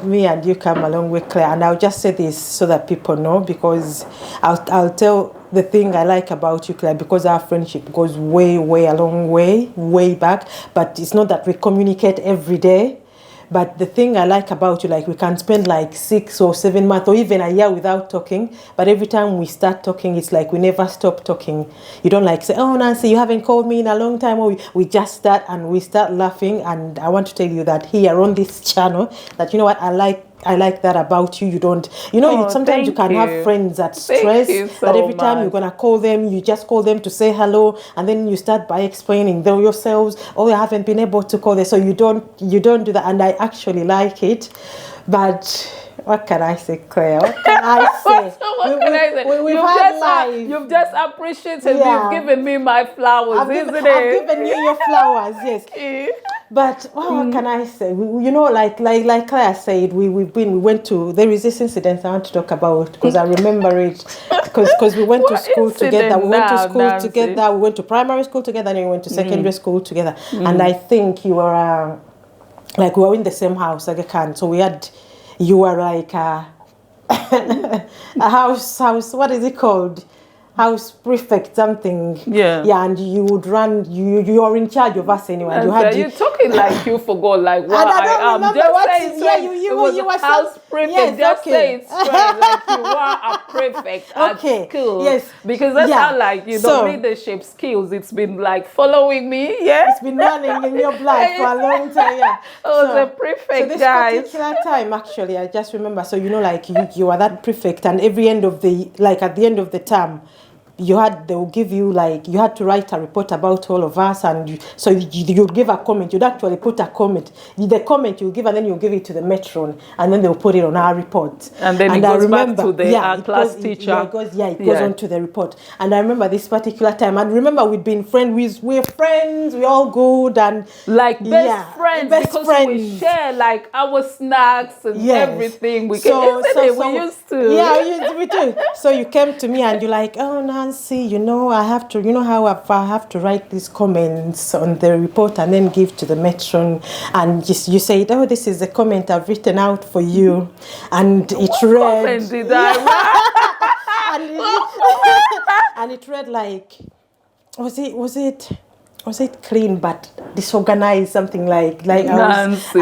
me and you come along with Claire, and I'll just say this so that people know, because I'll tell the thing I like about you, Claire, because our friendship goes way, a long way back, but it's not that we communicate every day. But the thing I like about you, like we can spend like 6 or 7 months or even a year without talking. But every time we start talking, it's like we never stop talking. You don't like say, oh, Nancy, you haven't called me in a long time. Or we just start and we start laughing. And I want to tell you that here on this channel, that you know what, I like that about you. You don't, sometimes you can have friends that stress that every time you're going to call them, you just call them to say hello. And then you start by explaining them yourselves, oh, I haven't been able to call them. So you don't do that. And I actually like it. But what can I say, Claire? What can I say? What can I say? You've just appreciated me. You've given me my flowers, I've given you your flowers, yes. But what can I say? Like Claire said, we went to. There is this incident I want to talk about because I remember it because we went to school together. We went to school together. We went to primary school together, and then we went to secondary school together. And I think you were like we were in the same house, like a can. So you were like a house. What is it called? House prefect, something. Yeah, and you would run. You are in charge of us anyway. You're talking like you forgot, like what I am. You was house prefect. Yes, just say it straight, like you were a prefect at school. Yes, because that's how like the leadership skills. It's been like following me. Yeah, it's been running in your blood for a long time. Yeah, the prefect, so guys. This particular time, actually, I just remember. So like you are that prefect, and every end of at the end of the term, they will give you you had to write a report about all of us, and you'd give a comment. You'd actually put a comment. The comment you give, and then you give it to the matron, and then they'll put it on our report. And then it goes back to the class teacher. It goes on to the report. And I remember this particular time, and remember we'd been friends. We're friends. We're all good and like best friends because we share like our snacks and everything. We used to. Yeah, we do. So you came to me and you're like, oh no. Nancy, I have to, how I have to write these comments on the report and then give to the matron. And you said, oh, this is the comment I've written out for you. And it read. Comment did I write? And it read like, was it clean but disorganized, something like Nancy.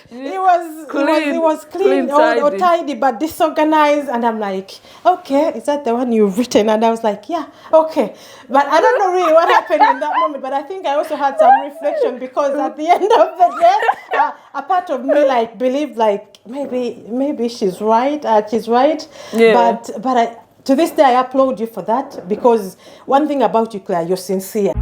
It was clean or tidy but disorganized, and I'm like, okay, is that the one you've written? And I was like, yeah, okay. But I don't know really what happened in that moment, but I think I also had some reflection because at the end of the day, a part of me believed maybe she's right, yeah. But to this day, I applaud you for that, because one thing about you, Claire, you're sincere.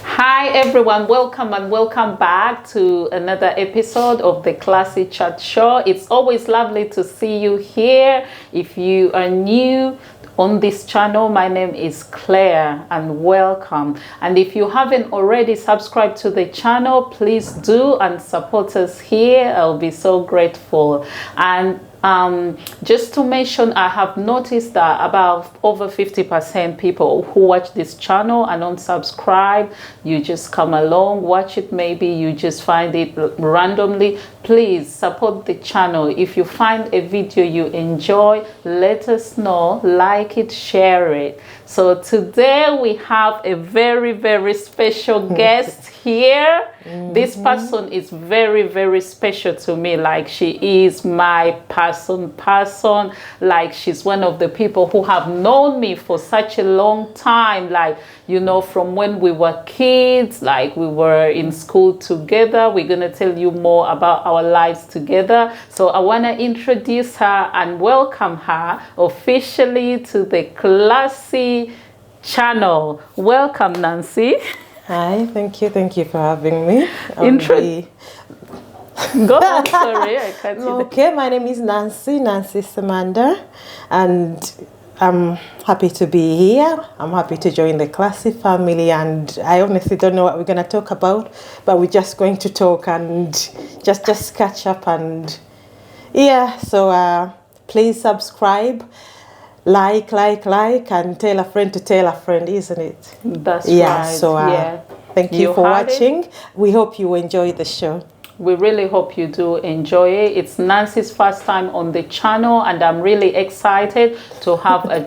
Hi everyone, welcome back to another episode of the Klassy Chat Show. It's always lovely to see you here. If you are new on this channel, my name is Claire and welcome. And if you haven't already subscribed to the channel, please do and support us here. I'll be so grateful. And just to mention, I have noticed that about over 50% people who watch this channel and don't subscribe. You just come along, watch it, maybe you just find it randomly. Please support the channel. If you find a video you enjoy, let us know, like it, share it. So today we have a very, very special guest here. This person is very, very special to me. Like, she is my person. Like, she's one of the people who have known me for such a long time. Like, from when we were kids, like we were in school together. We're going to tell you more about our lives together. So I want to introduce her and welcome her officially to the Klassy channel. Welcome, Nancy. Hi, thank you for having me. Go on, sorry, I can't see. Okay, my name is Nancy Samanda, and I'm happy to be here. I'm happy to join the Klassy family, and I honestly don't know what we're going to talk about, but we're just going to talk and just catch up and Yeah, so please subscribe, like, and tell a friend to tell a friend, isn't it? That's Yeah, right. so Yeah. thank you for heard it. watching. We hope you enjoy the show. We really hope you do enjoy it. It's Nancy's first time on the channel, and I'm really excited to have a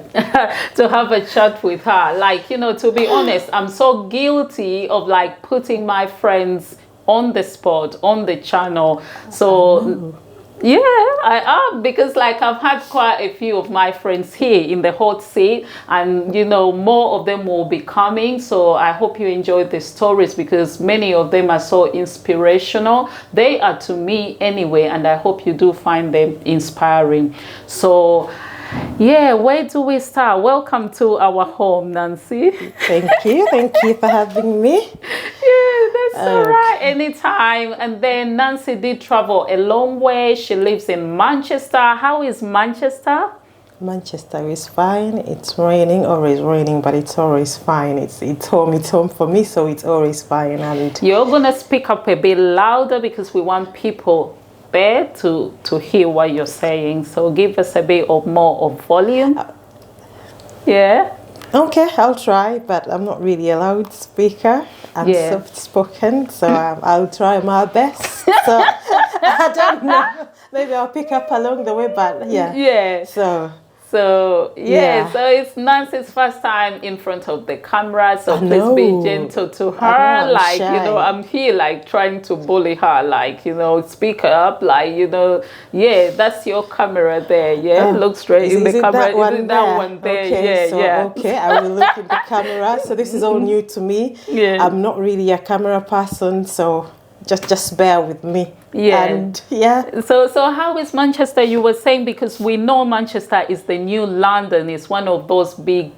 to have a chat with her. Like, you know, to be honest, I'm so guilty of like putting my friends on the spot on the channel. So yeah, I am, because like I've had quite a few of my friends here in the hot seat, and you know, more of them will be coming. So I hope you enjoyed the stories, because many of them are so inspirational. They are to me anyway, and I hope you do find them inspiring. So yeah, where do we start? Welcome to our home, Nancy. Thank you for having me. Yeah, that's all right. Anytime. And then Nancy did travel a long way. She lives in Manchester. How is Manchester? Manchester is fine. It's raining, always raining, but it's always fine. It's home. It's home for me, so it's always fine. And you're gonna speak up a bit louder, because we want people there to hear what you're saying. So give us a bit of more of volume. Yeah. Okay, I'll try, but I'm not really a loudspeaker. I'm soft-spoken, so I'll try my best. So I don't know. Maybe I'll pick up along the way, but yeah. Yeah. So it's Nancy's first time in front of the camera, so please be gentle to her. Like, you know, I'm here like trying to bully her, like, you know, speak up, like, you know, yeah, that's your camera there, yeah, look straight in the camera. That one there? Okay, yeah. Okay, I will look in the camera. So this is all new to me. Yeah. I'm not really a camera person, so just bear with me. Yeah. And yeah. So how is Manchester? You were saying, because we know Manchester is the new London. It's one of those big.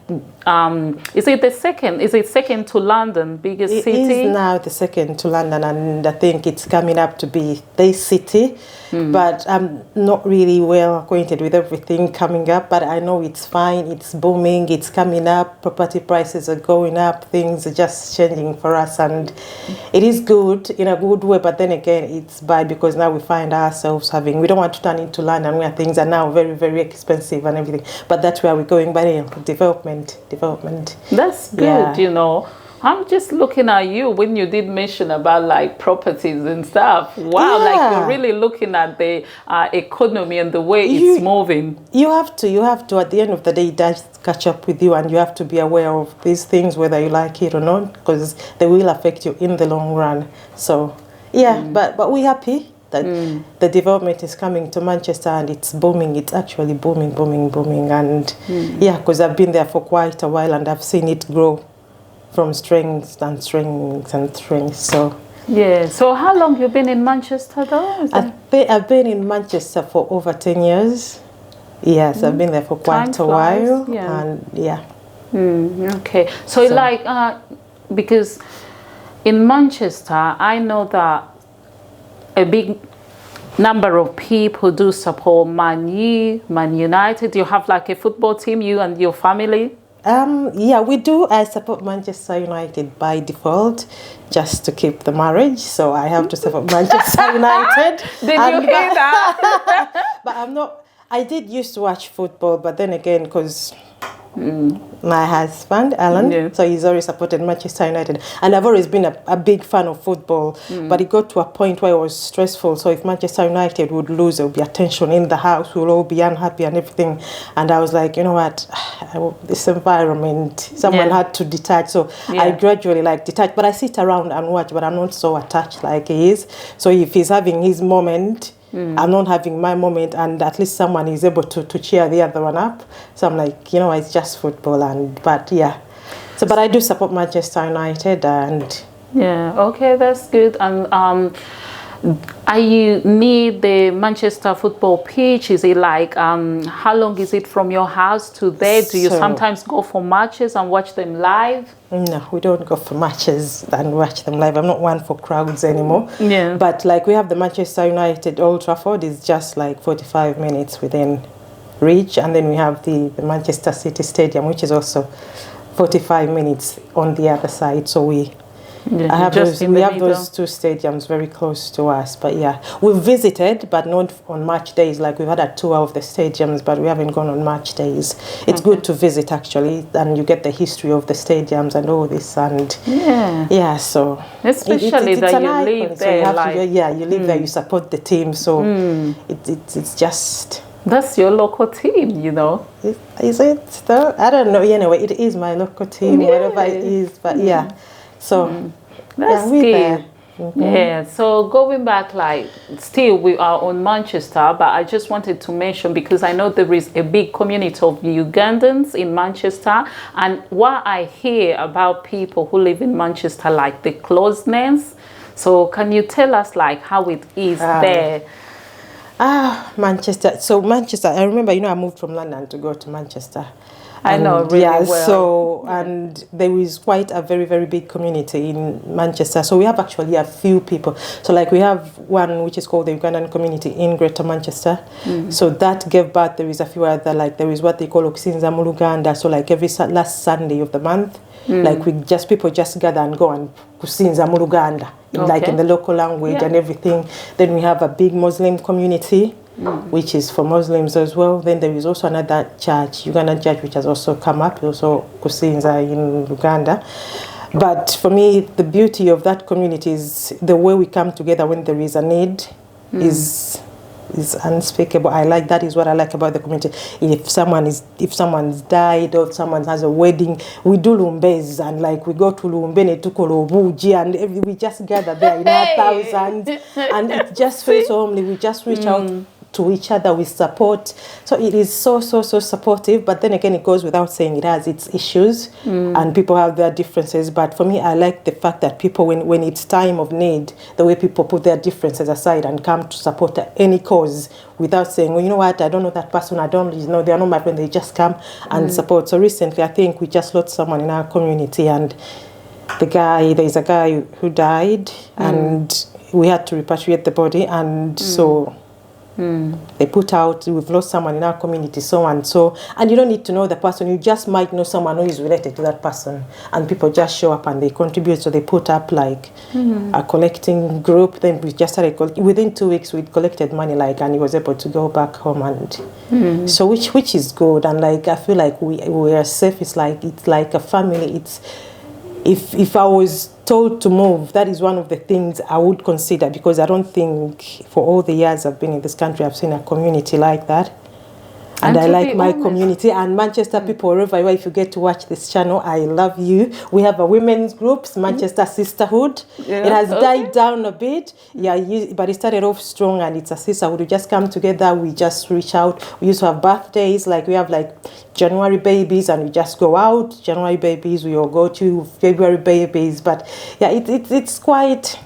Is it the second? Is it second to London, biggest city? It is now the second to London, and I think it's coming up to be the city. But I'm not really well acquainted with everything coming up. But I know it's fine. It's booming. It's coming up. Property prices are going up. Things are just changing for us, and it is good in a good way. But then again, it's bad, because now we find ourselves we don't want to turn into London where things are now very, very expensive and everything. But that's where we're going. But yeah, development. That's good, you know. I'm just looking at you when you did mention about like properties and stuff. Wow, like you're really looking at the economy and the way it's moving. You have to. At the end of the day, it does catch up with you, and you have to be aware of these things, whether you like it or not, because they will affect you in the long run. So yeah, but we're happy that the development is coming to Manchester, and it's booming. It's actually booming. And yeah, because I've been there for quite a while, and I've seen it grow from strengths. So yeah. So how long you been in Manchester though? I've been in Manchester for over 10 years. Yes, I've been there for quite a while. Yeah. And yeah. Okay. So like because in Manchester, I know that a big number of people do support Man U, Man United. You have like a football team, you and your family? Yeah, we do. I support Manchester United by default, just to keep the marriage. So I have to support Manchester United. Did you hear that? But I'm not. I did used to watch football, but then again, because my husband, Alan, so he's always supported Manchester United. And I've always been a big fan of football, but it got to a point where it was stressful. So if Manchester United would lose, there would be a tension in the house. We'll all be unhappy and everything. And I was like, you know what, this environment, someone had to detach. So I gradually detach. But I sit around and watch, but I'm not so attached like he is. So if he's having his moment, I'm not having my moment, and at least someone is able to cheer the other one up. So I'm like, you know, it's just football, but yeah. So, but I do support Manchester United, and yeah, okay, that's good. And are you near the Manchester football pitch? Is it like how long is it from your house to there? Do you sometimes go for matches and watch them live? No, we don't go for matches and watch them live. I'm not one for crowds anymore. Yeah. But like we have the Manchester United Old Trafford is just like 45 minutes within reach, and then we have the Manchester City Stadium, which is also 45 minutes on the other side. So we Yeah, I have just in we the have middle. those two stadiums very close to us, but yeah, we've visited, but not on match days. Like we've had a tour of the stadiums, but we haven't gone on match days. It's good to visit actually, and you get the history of the stadiums and all this, and Yeah. so Especially it's that an you icon. live So you there, have like to, yeah, you live there, you support the team, so it's just. that's your local team, you know. Is it though? I don't know. Anyway, it is my local team, whatever it Yeah. is. But yeah, so That's yeah, we're good. there. Yeah, so going back, like, still we are on Manchester, but I just wanted to mention because I know there is a big community of Ugandans in Manchester, and what I hear about people who live in Manchester, like the closeness. So, can you tell us, like, how it is there? Manchester. So Manchester, I remember, I moved from London to go to Manchester. I know really yeah, well. So, and there is quite a very, very big community in Manchester. So we have actually a few people. So like we have one which is called the Ugandan community in Greater Manchester. So that gave birth, there is a few other, like there is what they call Okusinza mu Luganda. So like every last Sunday of the month, like people just gather and go and kusinza mu Luganda, like in the local language and everything. Then we have a big Muslim community, which is for Muslims as well. Then there is also another church, Ugandan church, which has also come up, also kusinza in Uganda. But for me, the beauty of that community is the way we come together when there is a need is unspeakable. I like that. Is what I like about the community. If someone's died or someone has a wedding, we do lumbes, and like we go to lumbene to kolobuji, and we just gather there in our thousands, and it just feels homely. We just reach out to each other with support. So it is so supportive. But then again, it goes without saying, it has its issues and people have their differences. But for me, I like the fact that people, when it's time of need, the way people put their differences aside and come to support any cause without saying, well, you know what, I don't know that person, I don't, they are not my friend. They just come and support. So recently, I think we just lost someone in our community, and there's a guy who died, and we had to repatriate the body, and so they put out, we've lost someone in our community, so and so, and you don't need to know the person, you just might know someone who is related to that person, and people just show up and they contribute. So they put up like a collecting group. Then we just started within 2 weeks we'd collected money, like, and he was able to go back home, and so which is good. And like I feel like we are safe. It's like a family. It's if I was told to move, that is one of the things I would consider, because I don't think for all the years I've been in this country I've seen a community like that. And I like my community and Manchester people, wherever you are, if you get to watch this channel, I love you. We have a women's group, Manchester Sisterhood. It has died down a bit, but it started off strong, and it's a sisterhood. We just come together, we just reach out. We used to have birthdays, like we have like January babies, and we just go out. January babies, we all go to February babies. But yeah, it's quite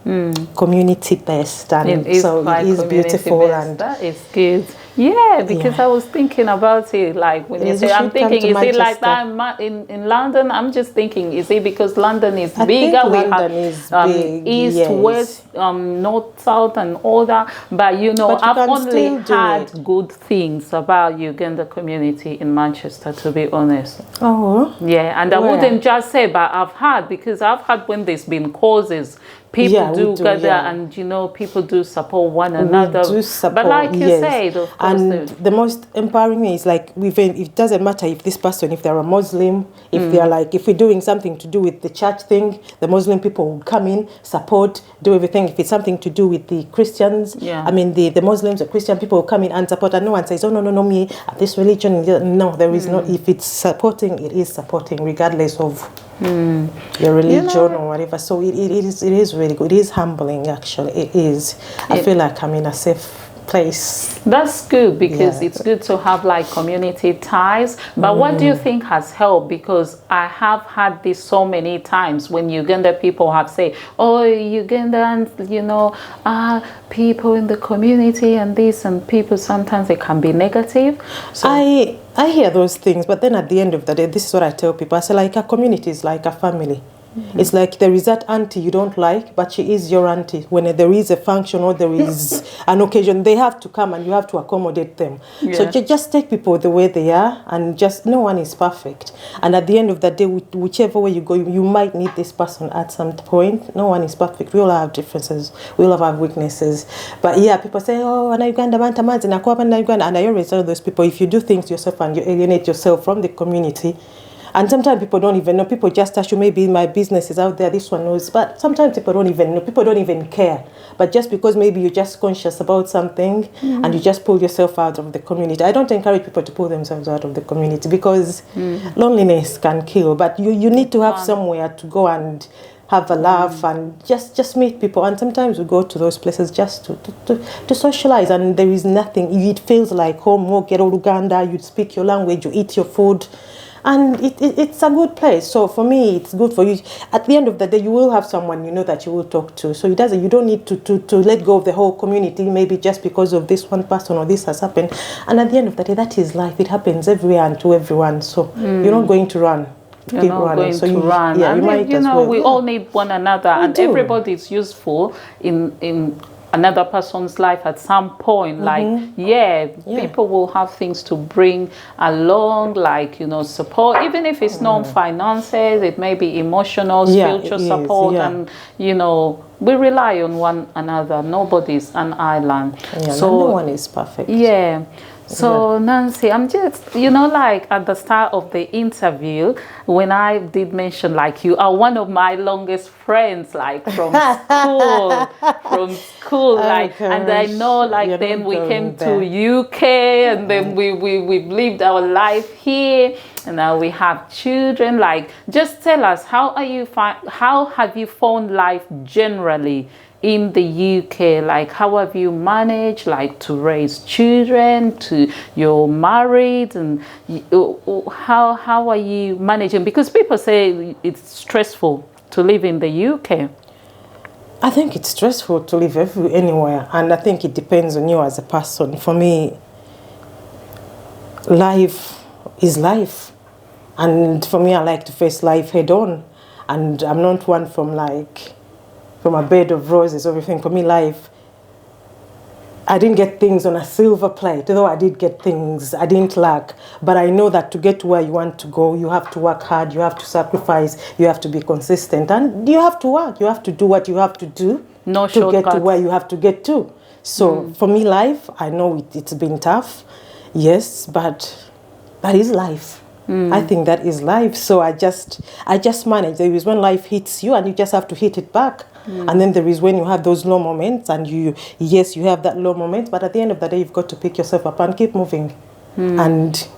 community based, and it is beautiful, and that is good. Yeah, because I was thinking about it, like when you say, I'm thinking, is it like that in London? I'm just thinking, is it because London is bigger? London is big, east, west, north, south, and all that. But I've only heard good things about Uganda community in Manchester, to be honest. Oh, yeah, and I wouldn't just say, but I've heard, because I've heard when there's been causes, people do gather, and people do support one another. We do support, but like you said, of course, and the most empowering thing is like it doesn't matter if this person, if they're a Muslim, if they're like, if we're doing something to do with the church thing, the Muslim people will come in, support, do everything. If it's something to do with the Christians, I mean the Muslims, the Christian people will come in and support, and no one says, oh no, me, this religion. No, there is no. If it's supporting, it is supporting, regardless of your religion or whatever. So it is really good. It is humbling, actually. It is. I feel like I'm in a safe place. That's good, because it's good to have like community ties. But what do you think has helped? Because I have had this so many times when Uganda people have said, oh, Ugandans, people in the community and this, and people sometimes it can be negative. So I hear those things, but then at the end of the day, this is what I tell people. I say, like, a community is like a family. It's like there is that auntie you don't like, but she is your auntie. When there is a function or there is an occasion, they have to come and you have to accommodate them. So just take people the way they are, and just no one is perfect. And at the end of the day, whichever way you go, you might need this person at some point. No one is perfect. We all have differences. We all have weaknesses. But yeah, people say, oh, and Uganda, and I always tell those people, if you do things yourself and you alienate yourself from the community, and sometimes people don't even know. People just assume maybe my business is out there, this one knows. But sometimes people don't even know. People don't even care. But just because maybe you're just conscious about something and you just pull yourself out of the community. I don't encourage people to pull themselves out of the community because loneliness can kill. But you need to have somewhere to go and have a laugh and just meet people. And sometimes we go to those places just to socialize, and there is nothing. It feels like home. Get Uganda, you speak your language, you eat your food. And it's a good place. So for me, it's good for you. At the end of the day, you will have someone you know that you will talk to. So you don't need to let go of the whole community, maybe just because of this one person or this has happened. And at the end of the day, that is life. It happens everywhere and to everyone. So you're not going to run. You're not going to run. Yeah, and you might as well. We all need one another, and everybody is useful in another person's life at some point. People will have things to bring along, like support, even if it's not finances, it may be emotional, spiritual support, and we rely on one another. Nobody's an island. So no one is perfect. So Nancy, I'm just, like at the start of the interview, when I did mention, like, you are one of my longest friends, like from school, like, and I know, like, then we came to UK, and then we've lived our life here, and now we have children. Like, just tell us, how have you found life generally in the UK? Like, how have you managed, like, to raise children, you're married, and how are you managing? Because people say it's stressful to live in the UK. I think it's stressful to live anywhere, and I think it depends on you as a person. For me, life is life, and for me, I like to face life head on, and I'm not one from a bed of roses or everything. For me, life, I didn't get things on a silver plate, although I did get things I didn't lack. But I know that to get to where you want to go, you have to work hard, you have to sacrifice, you have to be consistent, and you have to work. You have to do what you have to do to get to where you have to get to. So for me, life, I know it's been tough, yes, but that is life. I think that is life. So I just manage. There is when life hits you and you just have to hit it back. And then there is when you have those low moments, and you have that low moment, but at the end of the day, you've got to pick yourself up and keep moving. And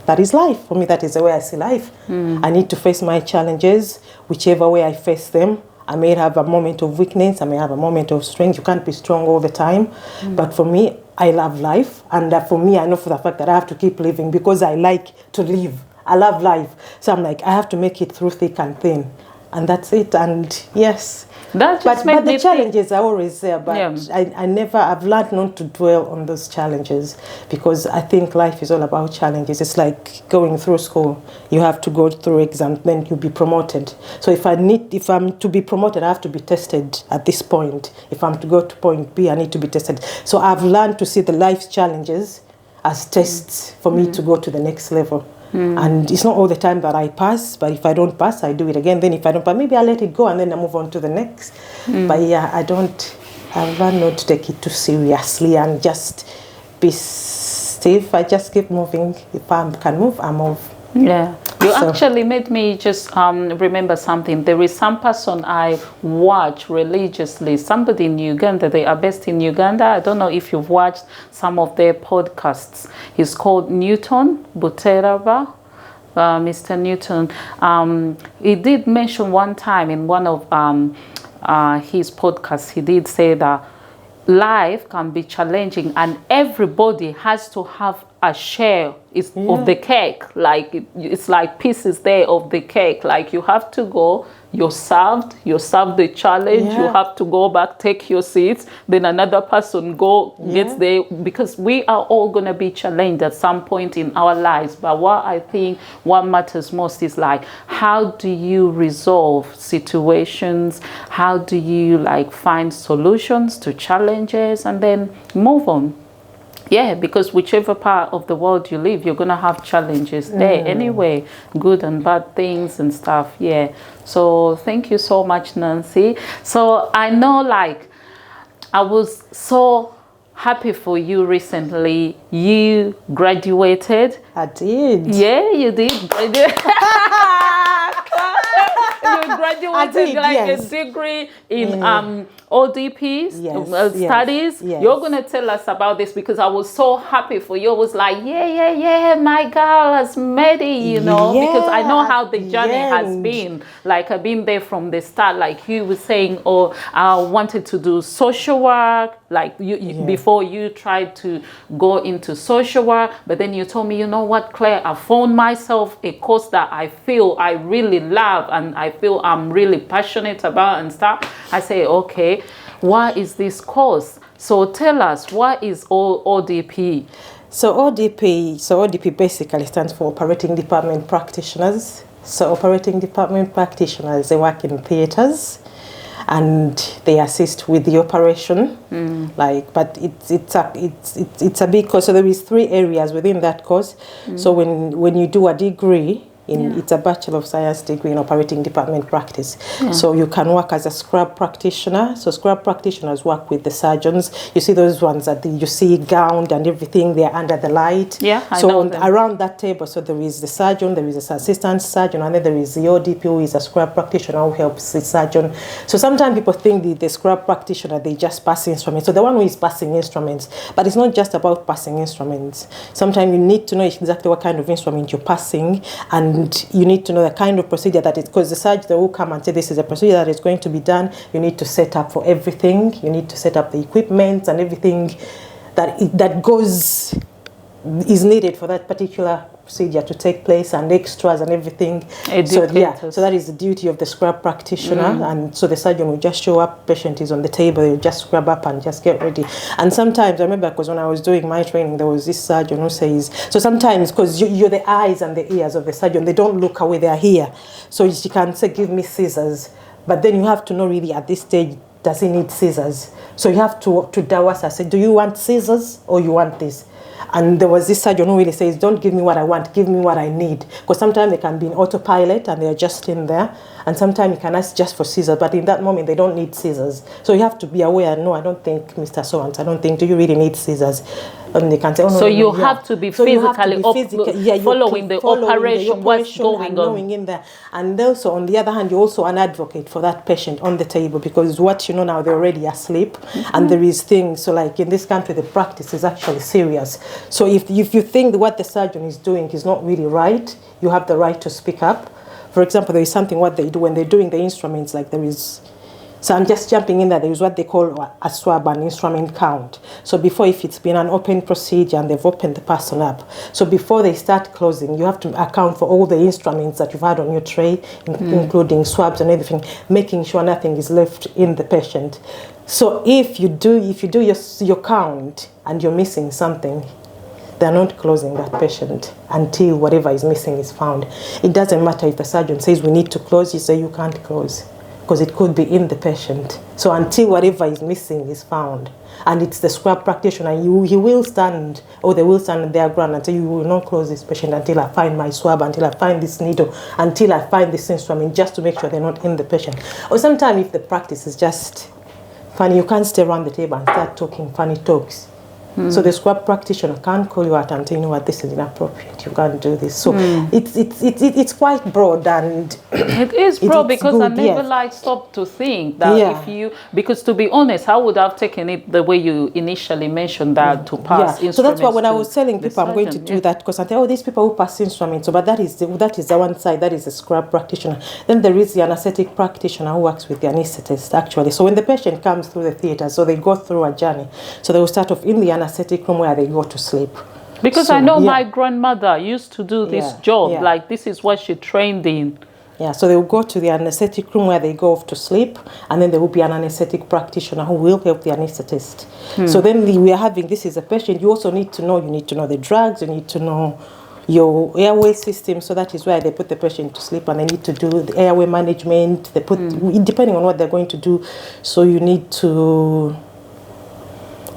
that is life. For me, that is the way I see life. I need to face my challenges, whichever way I face them. I may have a moment of weakness, I may have a moment of strength. You can't be strong all the time. But for me, I love life. And for me, I know for the fact that I have to keep living because I like to live. I love life. So I'm like, I have to make it through thick and thin. And that's it. And yes. But the challenges are always there. But I've learned not to dwell on those challenges, because I think life is all about challenges. It's like going through school. You have to go through exams, then you'll be promoted. So if I'm to be promoted, I have to be tested at this point. If I'm to go to point B, I need to be tested. So I've learned to see the life's challenges as tests for me to go to the next level. And it's not all the time that I pass, but if I don't pass, I do it again. Then if I don't pass, maybe I let it go and then I move on to the next. But yeah, I've learned not to take it too seriously and just be stiff. I just keep moving. If I can move, I move. Yeah. You actually made me just remember something. There is some person I watch religiously, somebody in Uganda. They are based in Uganda. I don't know if you've watched some of their podcasts. He's called Newton Buteraba. Mr. Newton. He did mention one time in one of his podcasts, he did say that life can be challenging and everybody has to have a share of the cake. Like it's like pieces there of the cake. Like you have to go you're served the challenge, you have to go back, take your seats, then another person gets there, because we are all going to be challenged at some point in our lives. But what matters most is like, how do you resolve situations? How do you like find solutions to challenges and then move on? Yeah, because whichever part of the world you live, you're going to have challenges there anyway, good and bad things and stuff. Yeah. So thank you so much, Nancy. So I know, like, I was so happy for you recently. You graduated. I did. Yeah, you did. You graduated a degree in ODPs studies. Yes. You're gonna tell us about this, because I was so happy for you. I was like, yeah, my girl has made it, you know, because I know how the journey has been. Like, I've been there from the start. Like you were saying, I wanted to do social work. Like you before you tried to go into social work, but then you told me, you know what, Claire, I found myself a course that I feel I really love and I feel I'm really passionate about and stuff. I say, okay, what is this course? So tell us, what is ODP? So ODP basically stands for Operating Department Practitioners. So operating department practitioners, they work in theaters and they assist with the operation. But it's a big course. So there is 3 areas within that course. So when you do a degree, it's a Bachelor of Science degree in operating department practice. So you can work as a scrub practitioner. So scrub practitioners work with the surgeons. You see those ones that you see gowned and everything, they're under the light. So around that table, so there is the surgeon, there is an assistant surgeon, and then there is the ODP, who is a scrub practitioner who helps the surgeon. So sometimes people think the scrub practitioner, they just pass instruments. So the one who is passing instruments, but it's not just about passing instruments. Sometimes you need to know exactly what kind of instrument you're passing, and you need to know the kind of procedure that it's, because the surgeon will come and say this is a procedure that is going to be done. You need to set up for everything. You need to set up the equipment and everything that is needed for that particular procedure to take place, and extras and everything. So that is the duty of the scrub practitioner. And so the surgeon will just show up, patient is on the table, they'll just scrub up and just get ready. And sometimes I remember, because when I was doing my training, there was this surgeon who says, so sometimes, because you're the eyes and the ears of the surgeon, they don't look away, they're here. So she can say, give me scissors, but then you have to know really at this stage, does he need scissors? So you have to dawasa, say, do you want scissors or you want this? And there was this surgeon who really says, don't give me what I want, give me what I need. Because sometimes they can be in autopilot and they're just in there. And sometimes you can ask just for scissors, but in that moment they don't need scissors. So you have to be aware, no, I don't think, Mr. So-and-so, I don't think, do you really need scissors? And they can say, oh, no, so no, you have to be physically following the operation, what's going on in there. And also, on the other hand, you're also an advocate for that patient on the table, because what you know now, they're already asleep, and there is things. So like in this country, the practice is actually serious. So if you think that what the surgeon is doing is not really right, you have the right to speak up. For example, there is something what they do when they're doing the instruments, like there is, so I'm just jumping in there, there is what they call a swab, an instrument count. So before, if it's been an open procedure and they've opened the person up, so before they start closing, you have to account for all the instruments that you've had on your tray, including swabs and everything, making sure nothing is left in the patient. So if you do your count and you're missing something, they're not closing that patient until whatever is missing is found. It doesn't matter if the surgeon says we need to close, you say you can't close, because it could be in the patient. So until whatever is missing is found, and it's the scrub practitioner, he will stand, or they will stand on their ground and say, you will not close this patient until I find my swab, until I find this needle, until I find this instrument, just to make sure they're not in the patient. Or sometimes if the practice is just funny, you can't stay around the table and start talking funny talks. So the scrub practitioner can't call you out and say, you know what, this is inappropriate, you can't do this. So it's quite broad, and it is broad, because good, I never stopped to think that if you, because to be honest, I would have taken it the way you initially mentioned, that to pass instruments. So that's why when I was telling people I'm going to do that, because I think, oh, these people who pass instruments, so, but that is the one side, that is the scrub practitioner. Then there is the anesthetic practitioner who works with the anesthetist, actually. So when the patient comes through the theater, so they go through a journey. So they will start off in the anesthetic room where they go to sleep. Because I know my grandmother used to do this job, like this is what she trained in. Yeah, so they will go to the anesthetic room where they go off to sleep, and then there will be an anesthetic practitioner who will help the anesthetist. So then we are having, this is a patient, you also need to know the drugs, you need to know your airway system, so that is where they put the patient to sleep, and they need to do the airway management. They put, depending on what they're going to do, so you need to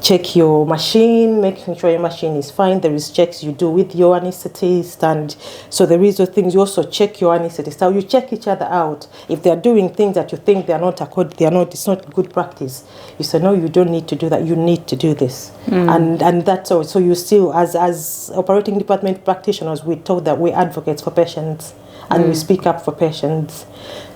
check your machine, making sure your machine is fine. There is checks you do with your anesthetist, and so there is those things. You also check your anesthetist. How you check each other out. If they are doing things that you think they are not, it's not good practice. You say no, you don't need to do that. You need to do this, and that's all. So you still, as operating department practitioners, we're told that we're advocates for patients, and we speak up for patients.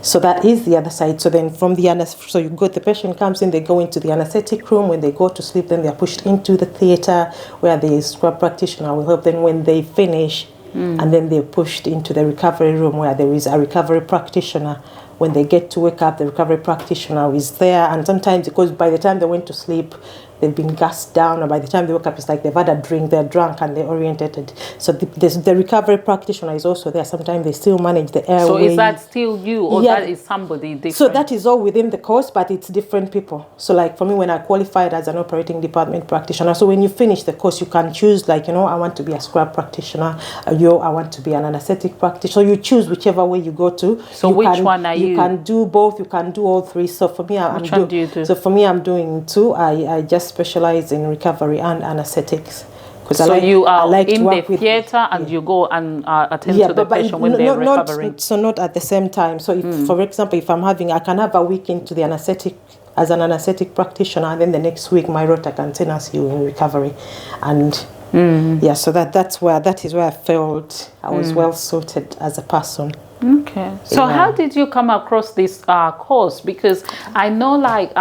So that is the other side. So then from the so you go, the patient comes in, they go into the anesthetic room. When they go to sleep, then they are pushed into the theatre where the scrub practitioner will help them when they finish, and then they're pushed into the recovery room where there is a recovery practitioner. When they get to wake up, the recovery practitioner is there, and sometimes, because by the time they went to sleep, they've been gassed down, or by the time they wake up, it's like they've had a drink, they're drunk, and they're orientated. So the recovery practitioner is also there. Sometimes they still manage the airway. So is that still you, or that is somebody different? So that is all within the course, but it's different people. So like for me, when I qualified as an operating department practitioner, so when you finish the course, you can choose, like, I want to be a scrub practitioner, I want to be an anesthetic practitioner. So you choose whichever way you go to. So which one are you? You can do both, you can do all three. So for me, which one do you do? So for me, I'm doing two. I just specialize in recovery and anesthetics. So you are in the theatre and you go and attend to the patient when they're recovering? So not at the same time. So if, for example, if I can have a week into the anesthetic as an anesthetic practitioner, and then the next week my rota can send us you in recovery. And so that is where I felt I was well sorted as a person. Okay. So how did you come across this course? Because I know, like,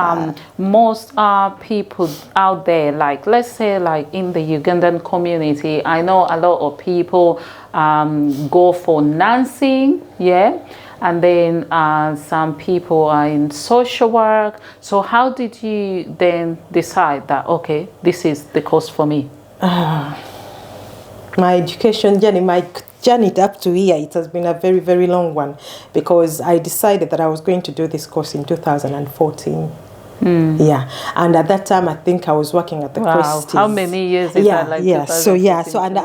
most people out there, like, let's say, like, in the Ugandan community, I know a lot of people go for nursing, and then some people are in social work. So how did you then decide that, okay, this is the course for me? My education journey up to here, it has been a very, very long one, because I decided that I was going to do this course in 2014. Yeah, and at that time I think I was working at the Christie's. How many years is that? Like So and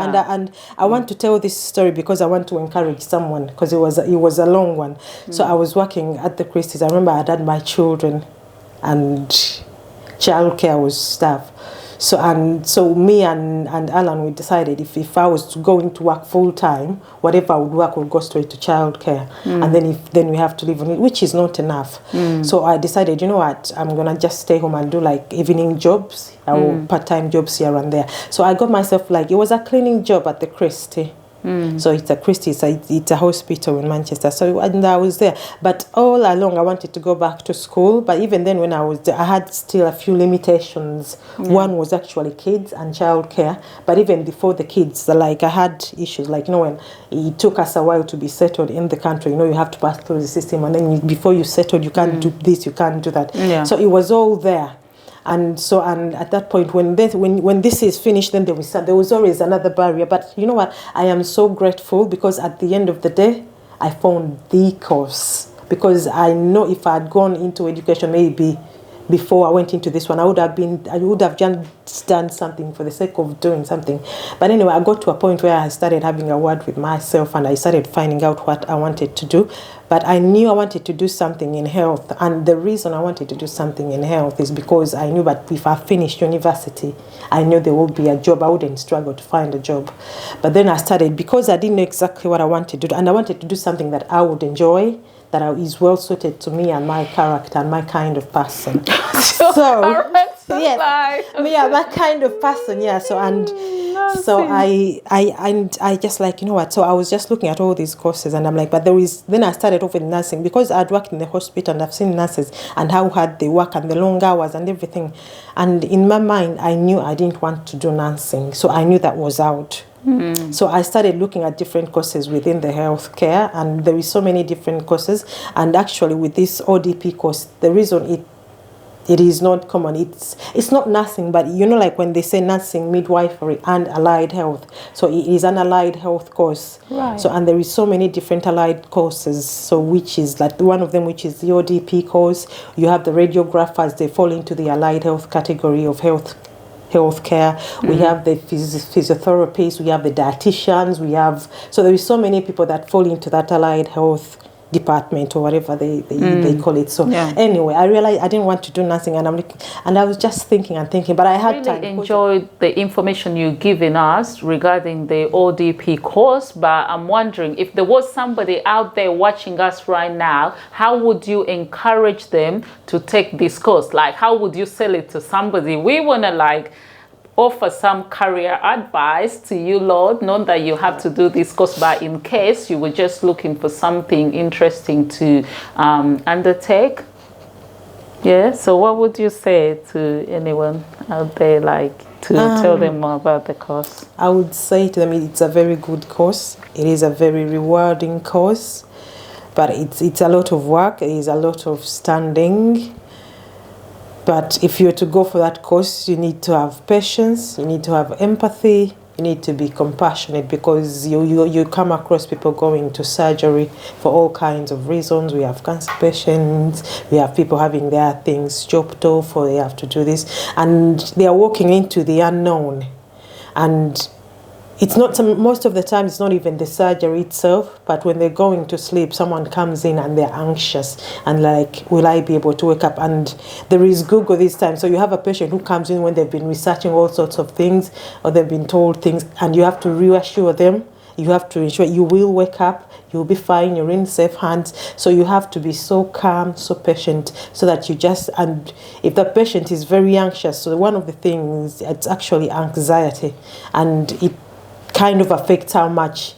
I want to tell this story because I want to encourage someone, because it was a long one. So I was working at the Christie's. I remember I had my children, and childcare was stuff. So me and Alan, we decided if I was going to work full time, whatever I would work would go straight to childcare, and then we have to live on it, which is not enough. So I decided, you know what, I'm gonna just stay home and do like evening jobs or part-time jobs here and there. So I got myself, like, it was a cleaning job at the Christie. So it's a Christie's, it's a hospital in Manchester. So and I was there, but all along I wanted to go back to school. But even then, when I was there, I had still a few limitations. One was actually kids and childcare. But even before the kids, like, I had issues, like, when it took us a while to be settled in the country. You have to pass through the system, and then before you settled, you can't do this, you can't do that. So it was all there. And at that point, when this is finished, then there was always another barrier. But you know what? I am so grateful, because at the end of the day, I found the course. Because I know if I had gone into education maybe before I went into this one, I would have just done something for the sake of doing something. But anyway, I got to a point where I started having a word with myself, and I started finding out what I wanted to do. But I knew I wanted to do something in health. And the reason I wanted to do something in health is because I knew that if I finished university, I knew there would be a job. I wouldn't struggle to find a job. But then I started, because I didn't know exactly what I wanted to do, and I wanted to do something that I would enjoy, that is well suited to me and my character and my kind of person. That kind of person, So I just, like, you know what? So I was just looking at all these courses, and I'm like, but then I started off with nursing, because I'd worked in the hospital and I've seen nurses and how hard they work and the long hours and everything. And in my mind, I knew I didn't want to do nursing, so I knew that was out. So I started looking at different courses within the healthcare, and there is so many different courses. And actually, with this ODP course, the reason it is not common. It's not nursing, but you know, like when they say nursing, midwifery, and allied health. So it is an allied health course. Right. So, and there is so many different allied courses. So which is like one of them, which is the ODP course. You have the radiographers; they fall into the allied health category of healthcare. We have the physiotherapists. We have the dietitians. So there is so many people that fall into that allied health department or whatever they call it. So anyway, I realized I didn't want to do nothing, and I was just thinking, but I had really time. Enjoyed the information you've given us regarding the ODP course, but I'm wondering if there was somebody out there watching us right now, how would you encourage them to take this course? Like, how would you sell it to somebody? We want to offer some career advice to you, Lord, not that you have to do this course, but in case you were just looking for something interesting to undertake. Yeah, so what would you say to anyone out there, to tell them more about the course? I would say to them, it's a very good course. It is a very rewarding course, but it's a lot of work. It is a lot of standing. But if you're to go for that course, you need to have patience, you need to have empathy, you need to be compassionate, because you come across people going to surgery for all kinds of reasons. We have cancer patients, we have people having their things chopped off, or they have to do this, and they are walking into the unknown. And it's not, most of the time, it's not even the surgery itself, but when they're going to sleep, someone comes in and they're anxious and like, will I be able to wake up? And there is Google this time. So you have a patient who comes in when they've been researching all sorts of things, or they've been told things, and you have to reassure them. You have to ensure you will wake up, you'll be fine, you're in safe hands. So you have to be so calm, so patient, so that and if the patient is very anxious, so one of the things, it's actually anxiety, and it kind of affects how much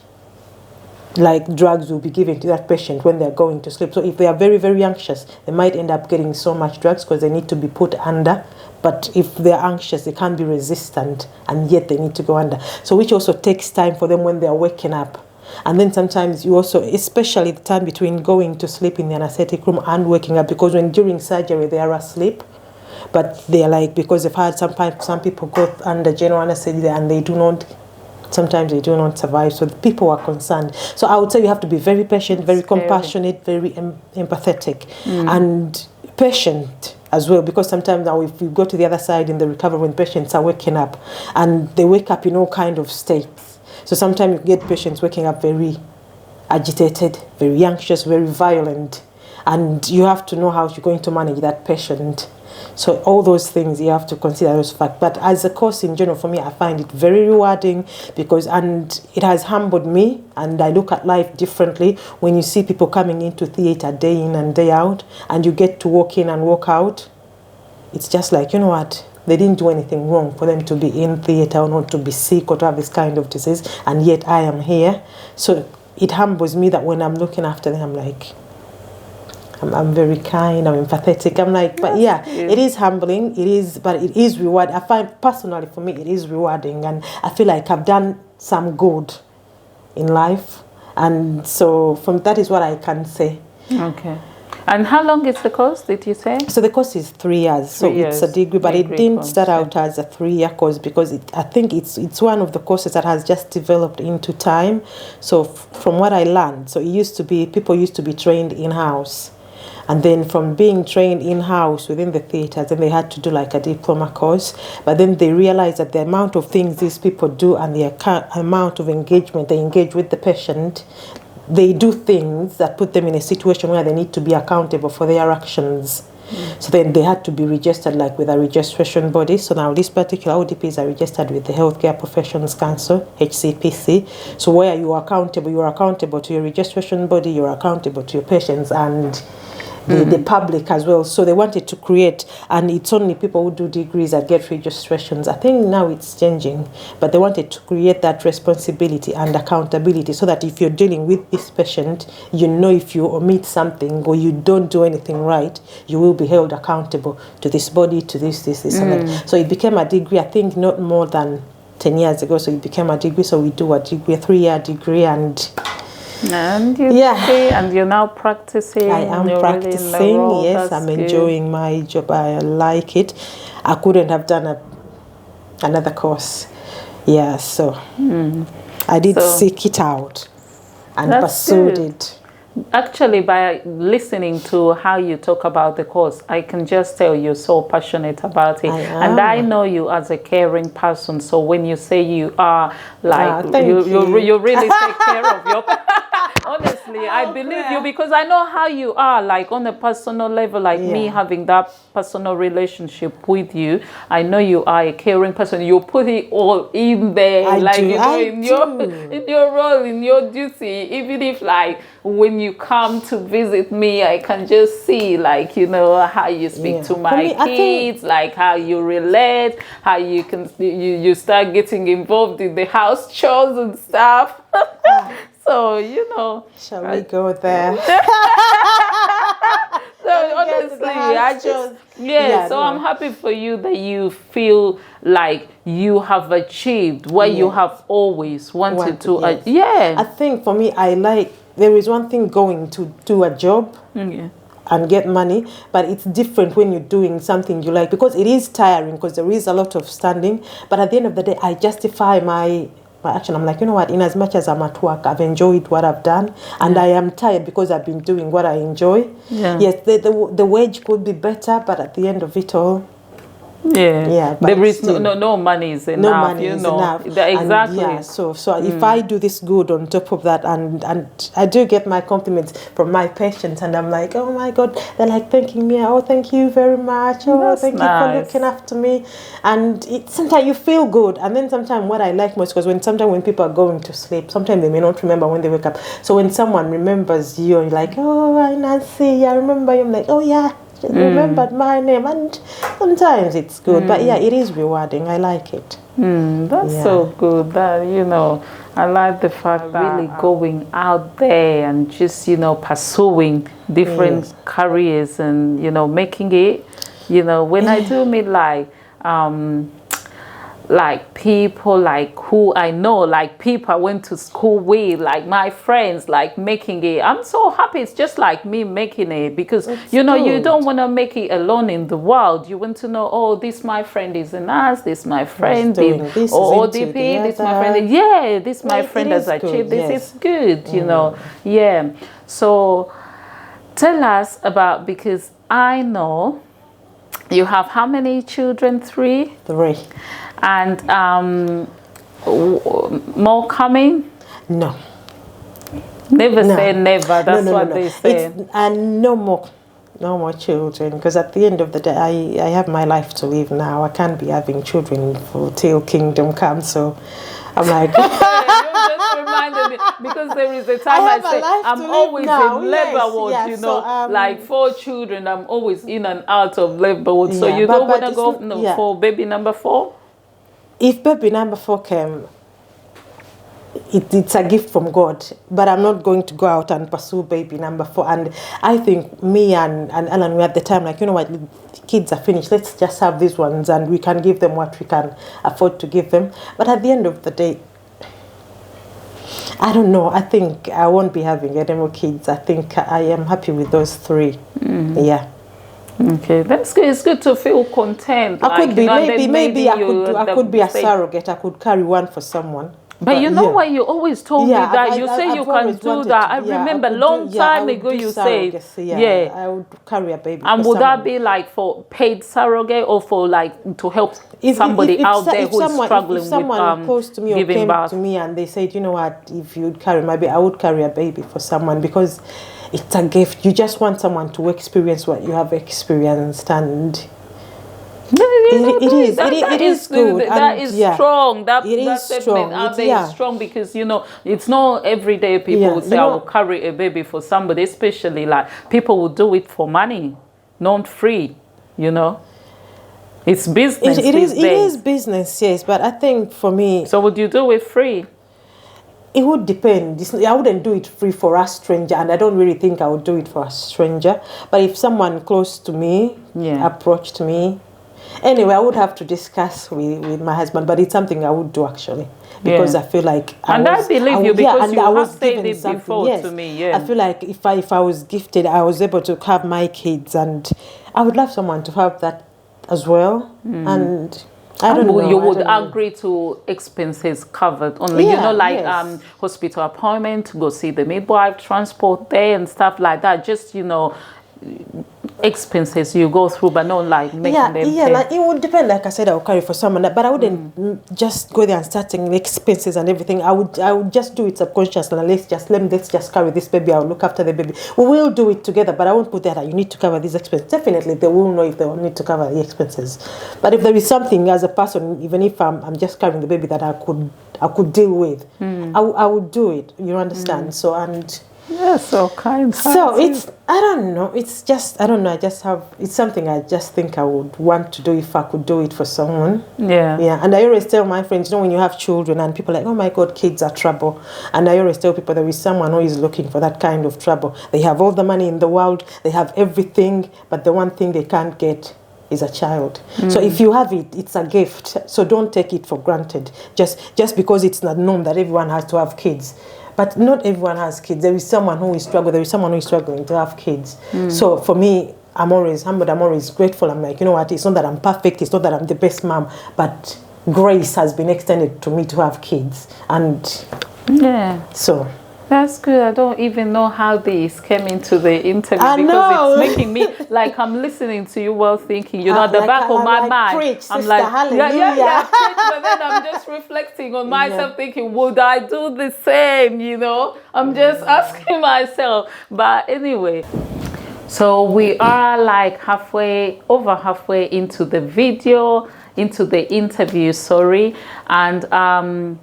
drugs will be given to that patient when they're going to sleep. So if they are very, very anxious, they might end up getting so much drugs because they need to be put under. But if they're anxious, they can't be resistant, and yet they need to go under. So which also takes time for them when they're waking up. And then sometimes you also, especially the time between going to sleep in the anesthetic room and waking up, because during surgery they are asleep, but they're because they've had some people go under general anesthesia and sometimes they do not survive, so the people are concerned. So I would say you have to be very patient, very compassionate, very empathetic, and patient as well, because sometimes now if you go to the other side in the recovery, when patients are waking up, and they wake up in all kind of states. So sometimes you get patients waking up very agitated, very anxious, very violent, and you have to know how you're going to manage that patient. So all those things you have to consider those facts. But as a course in general, for me, I find it very rewarding, and it has humbled me, and I look at life differently when you see people coming into theatre day in and day out, and you get to walk in and walk out. It's just like, you know what, they didn't do anything wrong for them to be in theatre or not to be sick or to have this kind of disease, and yet I am here. So it humbles me that when I'm looking after them, I'm like, I'm very kind, I'm empathetic. I'm like, but yeah, it is humbling, but it is rewarding. I find personally for me, it is rewarding, and I feel like I've done some good in life. And so that is what I can say. Okay. And how long is the course, did you say? So the course is 3 years. So it's a degree, but it didn't start out as a 3-year course, because I think it's one of the courses that has just developed into time. So from what I learned, so people used to be trained in-house. And then from being trained in-house within the theatres, then they had to do like a diploma course. But then they realized that the amount of things these people do and the amount of engagement they engage with the patient, they do things that put them in a situation where they need to be accountable for their actions. So then they had to be registered with a registration body. So now these particular ODPs are registered with the Healthcare Professions Council, HCPC. So where you are accountable to your registration body, you're accountable to your patients and the public as well. So they wanted to create, and it's only people who do degrees that get registrations. I think now it's changing, but they wanted to create that responsibility and accountability, so that if you're dealing with this patient, if you omit something or you don't do anything right, you will be held accountable to this body, to this and that. So it became a degree, I think not more than 10 years ago, so it became a degree. So we do a 3-year degree, and And you Yeah. see, and you're now practicing. I am you're really in the practicing. role. Yes, That's I'm good. enjoying my job. I like it. I couldn't have done another course. Yeah, so I did So- seek it out and That's pursued good. it. Actually, by listening to how you talk about the course, I can just tell you're so passionate about it. I And I am. know you as a caring person. So when you say you are like, thank you you. really take care of your... Honestly, I believe you because I know how you are, like on a personal level, like me Yeah. having that personal relationship with you. I know you are a caring person. You put it all in there, I like do, you know, I in your role, in your duty. Even if like when you come to visit me, I can just see like how you speak Yeah. to For my me, I think- kids, like how you relate, how you can you start getting involved in the house chores and stuff. So Shall we go there? so Let me get to honestly, the house I just chores. yeah. So no. I'm happy for you that you feel like you have achieved what you Yeah. have always wanted to. Yes. Yeah. I think for me, there is one thing going to do a job Yeah. and get money, but it's different when you're doing something you like, because it is tiring, because there is a lot of standing. But at the end of the day, I justify my action. I'm like, you know what, in as much as I'm at work, I've enjoyed what I've done, and I am tired because I've been doing what I enjoy. Yeah. Yes, the wage could be better, but at the end of it all, Yeah, but there is still, no money is enough. no money is enough. Exactly. And yeah, so if I do this good on top of that, and I do get my compliments from my patients, and I'm like, oh my God, they're like thanking me. Oh, thank you very much. Oh, That's thank you for nice. looking after me. And sometimes you feel good, and then sometimes what I like most, because when people are going to sleep, sometimes they may not remember when they wake up. So when someone remembers you, you're like, oh, hi Nancy, I remember you. I'm like, oh yeah. Remembered my name, and sometimes it's good, but yeah, it is rewarding. I like it. That's so good. That I like the fact that really going out there and just pursuing different careers and making it. When I do meet like people like who I know, like people I went to school with, like my friends, like making it. I'm so happy. It's just like me making it, because you good. don't want to make it alone in the world. You want to know, oh, this my friend is a nurse, this my friend doing did, this, or is into ODP, the this my other. friend. Yeah, this my Well, friend it has is achieved good, this. yes. It's good, Yeah. So tell us about, because I know you have how many children? 3? 3. And more coming? No. Never No. say never. That's no, what no. they say. And no more children, because at the end of the day, I have my life to live now. I can't be having children till kingdom comes. So I'm like, You just reminded me, because there is a time I have a say life I'm to live always now. in labor Yes, ward, yeah, so, like 4 children. I'm always in and out of labor ward. So Yeah, you but- don't but want to it's go for baby number 4? if baby number 4 came, it's a gift from God, but I'm not going to go out and pursue baby number 4. And I think me and Alan, we at the time, like, you know what, kids are finished, let's just have these ones and we can give them what we can afford to give them. But at the end of the day, I don't know, I think I won't be having any more kids. I think I am happy with those 3. Yeah. Okay, that's good. It's good to feel content. I could be, maybe I you could be a say- surrogate. I could carry one for someone. But you know yeah. what, you always told me that you say I've you can always do wanted that. to- I remember I could long do- I time would ago do you said, surrogacy, I would carry a baby. And for would someone. that be like for paid surrogate or for like to help If out there who is someone, struggling if someone with posed to me or giving came birth? to me and they said, you know what, if you'd carry my baby, I would carry a baby for someone, because it's a gift. You just want someone to experience what you have experienced, and it is good. That and is yeah, strong. That it that is statement strong. out It's- there yeah. is strong, because it's not every day people Yeah, will say you I know- will carry a baby for somebody, especially like people will do it for money, not free. It's business. It these is days. business, yes. But I think for me, So would you do it free? it would depend. I wouldn't do it free for a stranger, and I don't really think I would do it for a stranger. But if someone close to me Yeah. approached me, Anyway, I would have to discuss with my husband, but it's something I would do actually, because I feel like I believe you because you have said it something. before Yes. to me. Yeah, I feel like if I was gifted, I was able to have my kids, and I would love someone to have that as well. And I don't know. You I would don't know. agree to expenses covered only, Yeah, like yes. hospital appointment, to go see the midwife, transport there and stuff like that. Just expenses you go through, but not like making them pay. Like it would depend. Like I said, I would carry for someone, but I wouldn't just go there and start taking expenses and everything. I would just do it subconsciously. And let's just carry this baby. I'll look after the baby. We will do it together, but I won't put that. You need to cover these expenses. Definitely, they will know if they will need to cover the expenses. But if there is something as a person, even if I'm just carrying the baby, that I could deal with, I would do it. You understand? So and. Yeah, so kind. So it's, I don't know. It's just, I don't know. It's something I just think I would want to do if I could do it for someone. Yeah. Yeah. And I always tell my friends, when you have children and people are like, oh my God, kids are trouble. And I always tell people there is someone who is looking for that kind of trouble. They have all the money in the world. They have everything. But the one thing they can't get is a child. So if you have it, it's a gift. So don't take it for granted. Just because it's not known that everyone has to have kids. But not everyone has kids. There is someone who is struggling. There is someone who is struggling to have kids. So for me, I'm always humbled. I'm always grateful. I'm like, you know what? It's not that I'm perfect. It's not that I'm the best mom. But grace has been extended to me to have kids. And so... That's good. I don't even know how this came into the interview because it's making me like I'm listening to you while thinking, at the back of my mind. Preach, I'm sister, like, hallelujah. preach, but then I'm just reflecting on myself, thinking, would I do the same? I'm just asking myself. But anyway, so we are like over halfway into the video, into the interview, and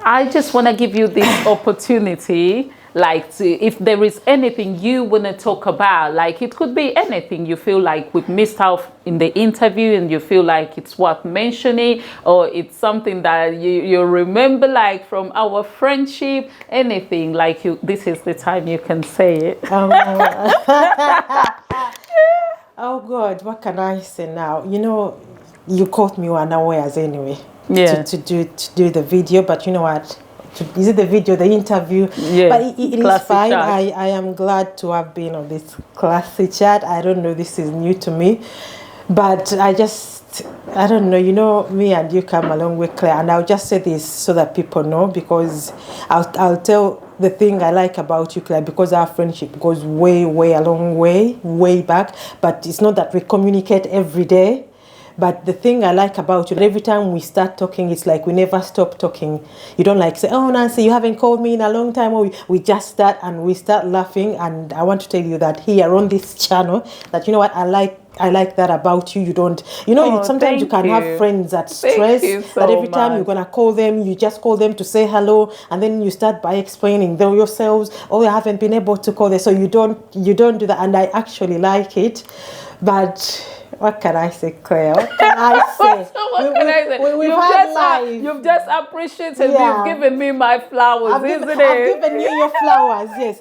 I just want to give you this opportunity, if there is anything you want to talk about, it could be anything you feel like we've missed out in the interview and you feel like it's worth mentioning, or it's something that you remember, from our friendship, anything, this is the time you can say it. Oh God, what can I say now? You caught me unawares anyway. To do the video, but you know what? Is it the video, the interview? Yeah. But it is fine. Chat. I am glad to have been on this Klassy chat. I don't know, this is new to me, but I don't know. Me and you come a long way, Claire, and I'll just say this so that people know, because I'll tell the thing I like about you, Claire, because our friendship goes way, a long way back. But it's not that we communicate every day. But the thing I like about you, every time we start talking, it's like we never stop talking. You don't say, oh, Nancy, you haven't called me in a long time. Or we just start and we start laughing. And I want to tell you that here on this channel, that you know what, I like that about you. You don't, sometimes you can have friends that stress, that every time you're going to call them, you just call them to say hello. And then you start by explaining them yourselves, oh, I haven't been able to call them. So you don't do that. And I actually like it. But... what can I say, Claire? What can I say? What can I say? You've just appreciated me. You've given me my flowers, isn't it? I've given you your flowers, yes.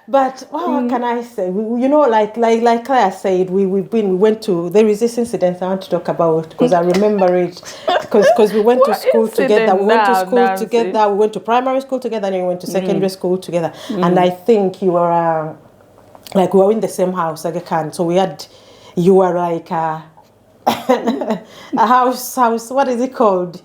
But what can I say? Like Claire said, we went to, there is this incident I want to talk about, because I remember it, because we went to school together. We went to school together. We went to primary school together, and then we went to secondary school together. And I think you were we were in the same house, so you were like a house, what is it called?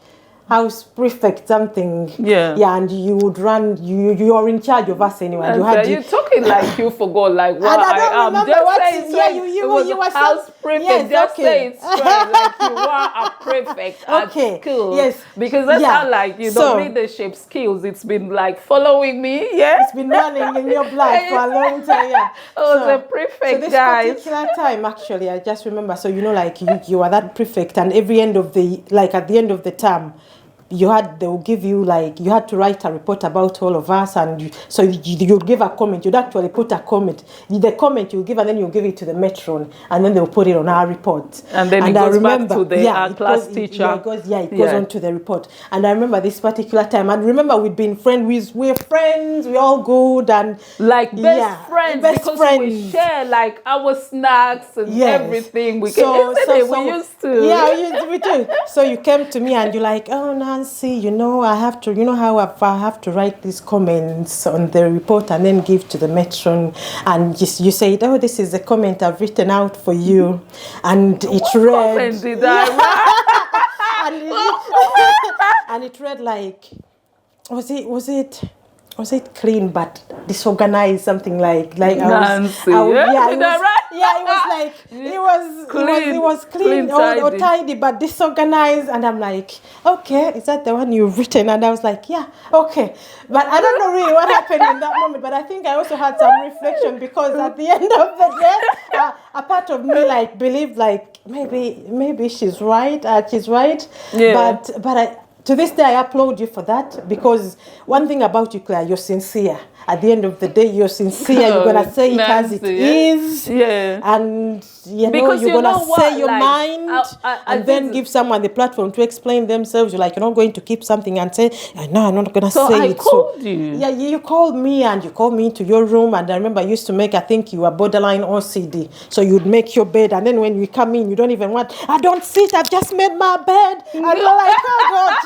House prefect, something. Yeah, and you would run, you are in charge of us anyway. You're talking like you forgot, what I am. You were house prefect. Yes, just say it straight, you were a prefect at school. Yes. Because that's how, leadership skills, it's been following me, It's been running in your blood for a long time, I was a prefect, so this particular time, actually, I just remember, so you were that prefect, and every end of the, at the end of the term, they will give you like, you had to write a report about all of us, and you give a comment. You'd actually put a comment. The comment you give, and then you give it to the matron, and then they'll put it on our report. And then it goes back to the class teacher. It goes on to the report. And I remember this particular time, and remember we'd been friends. We're friends. We're all good and like best friends because we share like our snacks and everything. We used to. Yeah, we do. So you came to me and you're like, oh Nancy, I have to, how I have to write these comments on the report and then give to the matron. And you said, oh, this is the comment I've written out for you, and it read. Comment did I write? And it read like, was it clean but disorganized, something like Nancy, it was clean or tidy but disorganized, and I'm like, okay, is that the one you've written? And I was like, yeah, okay, but I don't know really what happened in that moment, but I think I also had some reflection, because at the end of the day, a part of me like believed like maybe she's right, but to this day, I applaud you for that, because one thing about you, Claire, you're sincere. At the end of the day, you're sincere. You're going to say it as it is. Yeah. And, you're going to say your mind and then give someone the platform to explain themselves. You're like, you're not going to keep something and say, no, I'm not going to say it. So I called you. Yeah, you called me, and you called me into your room. And I remember I used to make, I think you were borderline OCD. So you'd make your bed. And then when we come in, you don't even want, I don't sit, I've just made my bed. And you're like, oh, God.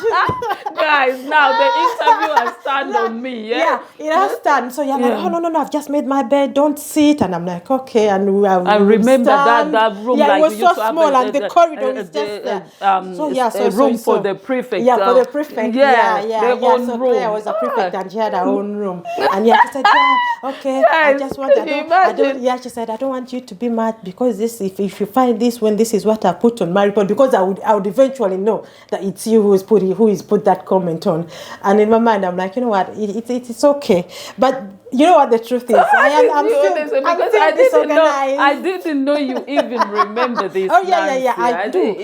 Guys, now the interview has turned on me. Yeah, it has turned. So you're like, oh, no, I've just made my bed, don't sit. And I'm like, okay. And I remember that room. Yeah, like it was so small, and the corridor is just there. A room for the prefect. Yeah, for the prefect. Their own so room. Claire was a prefect, and she had her own room. And she said, okay, I just want, she said, I don't want you to be mad, because this, if you find this, when this is what I put on my report, because I would eventually know that it's you who is put that comment on. And in my mind, I'm like, you know what, it's okay. But you know what the truth is? I'm still disorganized. I didn't know you even remember this. Oh yeah. I do.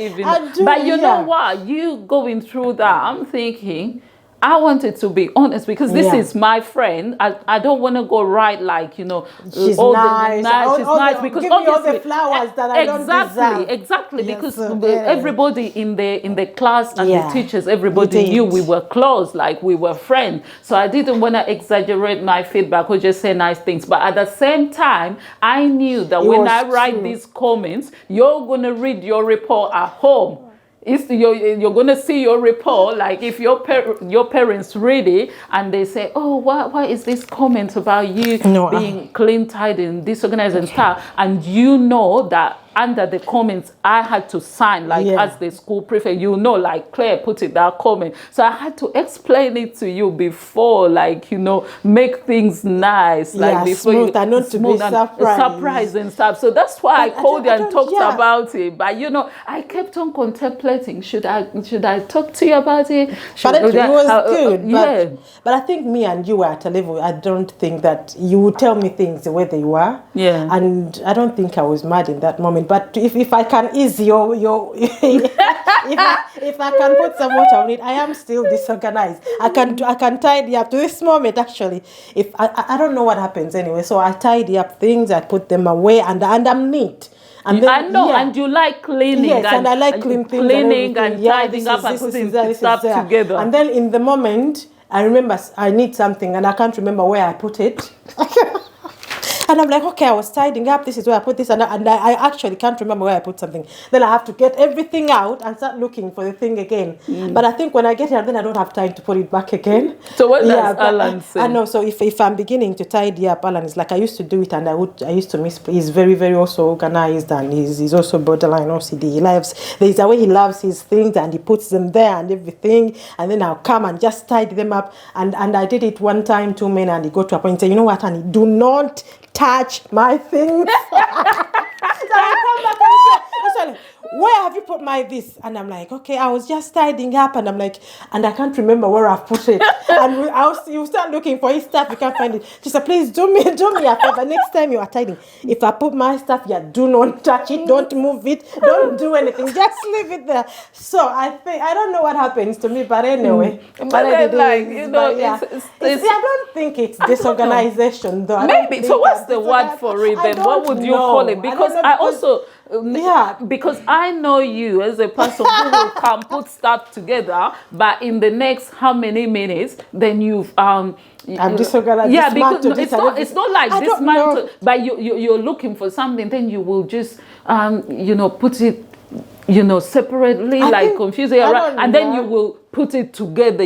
But you know what? You going through that, I'm thinking, I wanted to be honest, because this is my friend. I don't want to go right like, she's nice. She's nice because give me all the flowers that I don't deserve. Exactly, because everybody in the class and the teachers, everybody knew we were close, like we were friends. So I didn't want to exaggerate my feedback or just say nice things. But at the same time, I knew that when I write these comments, you're going to read your report at home. You're going to see your report, like if your parents read it and they say, oh, why is this comment about you being clean, tidy and disorganized and stuff, and you know that under the comments I had to sign, like as the school prefect, like Claire put it, that comment. So I had to explain it to you before, like, make things nice, like before smooth, and not to be surprised and stuff. So that's why I called you and talked about it. But I kept on contemplating, should I talk to you about it? But it was good. But I think me and you were at a level, I don't think that you would tell me things the way they were. Yeah. And I don't think I was mad in that moment. But if I can ease your if I can put some water on it, I am still disorganized. I can tidy up to this moment. Actually, if I don't know what happens anyway, so I tidy up things, I put them away, and I'm neat. And then, I know, and you like cleaning. Yes, and I like cleaning and tidying up and putting stuff together. And then in the moment, I remember I need something, and I can't remember where I put it. And I'm like, okay, I was tidying up. This is where I put this. And I actually can't remember where I put something. Then I have to get everything out and start looking for the thing again. But I think when I get here, then I don't have time to put it back again. So what does Alan say? I know. So if I'm beginning to tidy up, Alan is like, I used to do it, and I used to miss. He's very, very also organized, and he's also borderline OCD. There's a way he loves his things, and he puts them there and everything. And then I'll come and just tidy them up. And I did it one time, too many, and he got to a point and say, you know what, honey, do not touch my things. So I come back and say, where have you put my this? And I'm like, okay, I was just tidying up, and I'm like, and I can't remember where I put it. And you start looking for his stuff, you can't find it. She said, please do me a favor. Next time you are tidying, if I put my stuff, do not touch it, don't move it, don't do anything, just leave it there. So I don't know what happens to me, but anyway. But then, like, you know, I don't think it's disorganization, though. Maybe. So what's the word for it then? What would you call it? Because I also... because I know you as a person who will come put stuff together, but in the next how many minutes, then you've I'm disorganized. Yeah, because it's not like dismantle, but you're looking for something, then you will just put it separately, like confuse it around, and then you will put it together.